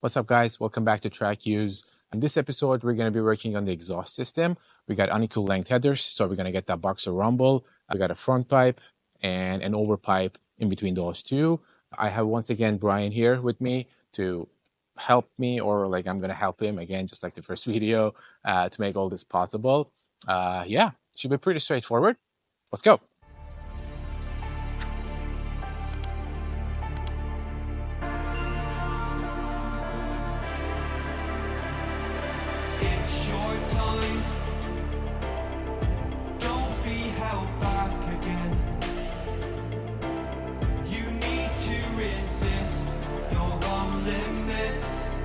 What's up, guys? Welcome back to Track Use. In this episode, we're going to be working on the exhaust system. We got unequal length headers, so we're going to get that boxer rumble. We got a front pipe and an over pipe in between those two. I have once again Brian here with me to help me, or like I'm going to help him again, just like the first video, to make all this possible. Yeah, should be pretty straightforward. Let's go. It's your time. Don't be held back again. You need to resist. You're on limits.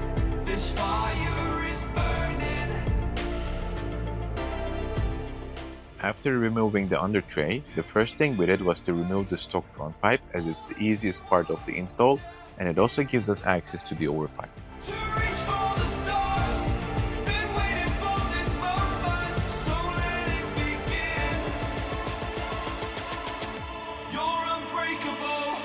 This fire is burning. After removing the under tray, the first thing we did was to remove the stock front pipe, as it's the easiest part of the install, and it also gives us access to the over pipe. To reach for the stars. Been waiting for this moment, so let it begin. You're unbreakable.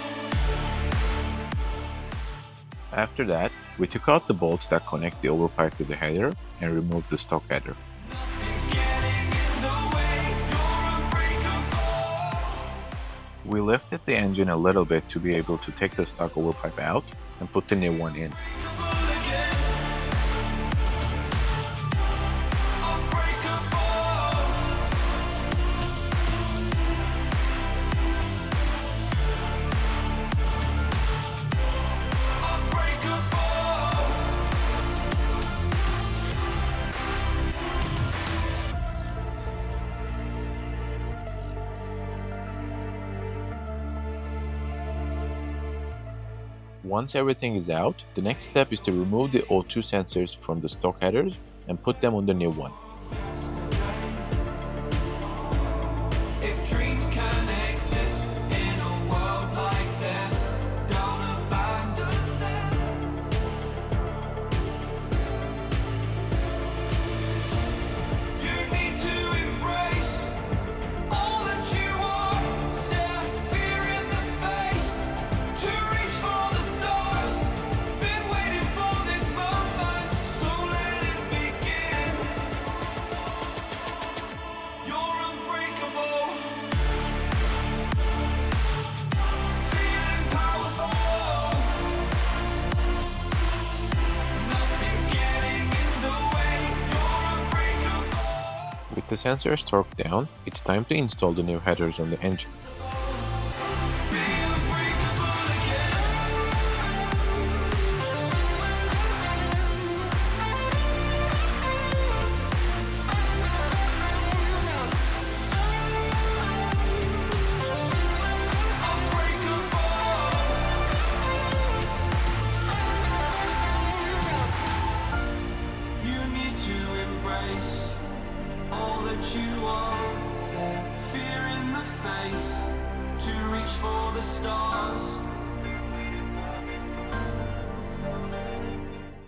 After that, we took out the bolts that connect the over pipe to the header and removed the stock header. Nothing's getting in the way. You're unbreakable. We lifted the engine a little bit to be able to take the stock over pipe out and put the new one in. Once everything is out, the next step is to remove the O2 sensors from the stock headers and put them on the new one. If dreams can exist in a world like this, don't abandon them. You need to embrace all that you are. Stare fear in the face to reach for the stars. Been waiting for this moment, so let it begin. You're unbreakable. Feeling powerful. Nothing's getting in the way. You're unbreakable. With the sensors torqued down, it's time to install the new headers on the engine. Be unbreakable again. You need to embrace all that you are. Stare fear in the face to reach for the stars.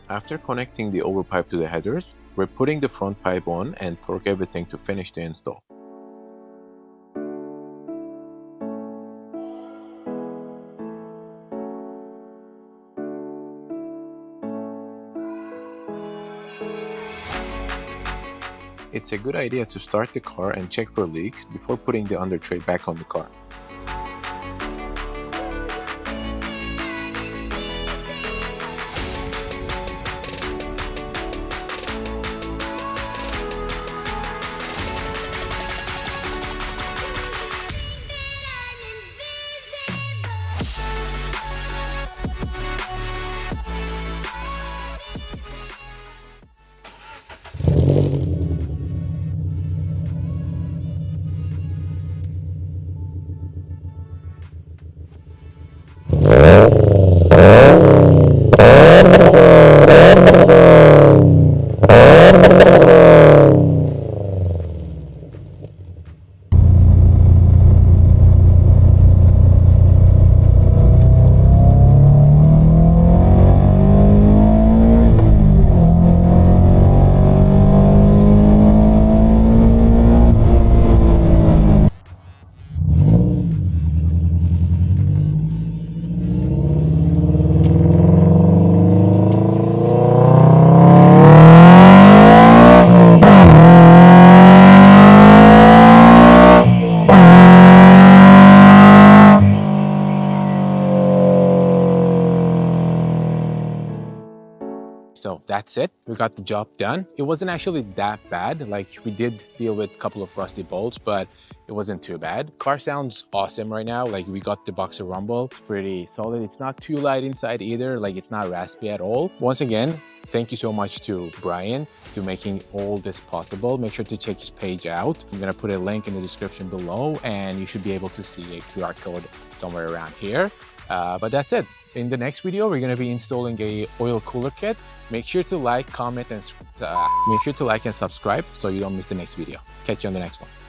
After connecting the over pipe to the headers, we're putting the front pipe on and torque everything to finish the install. It's a good idea to start the car and check for leaks before putting the under tray back on the car. that's it. We got the job done. It wasn't actually that bad. Like, we did deal with a couple of rusty bolts, but it wasn't too bad. Car sounds awesome right now. Like, we got the boxer rumble. It's pretty solid. It's not too light inside either. Like, it's not raspy at all. Once again, thank you so much to Brian to making all this possible. Make sure to check his page out. I'm gonna put a link in the description below, and you should be able to see a QR code somewhere around here. But that's it. In the next video, we're gonna be installing a oil cooler kit. Make sure to like, comment, and subscribe so you don't miss the next video. Catch you on the next one.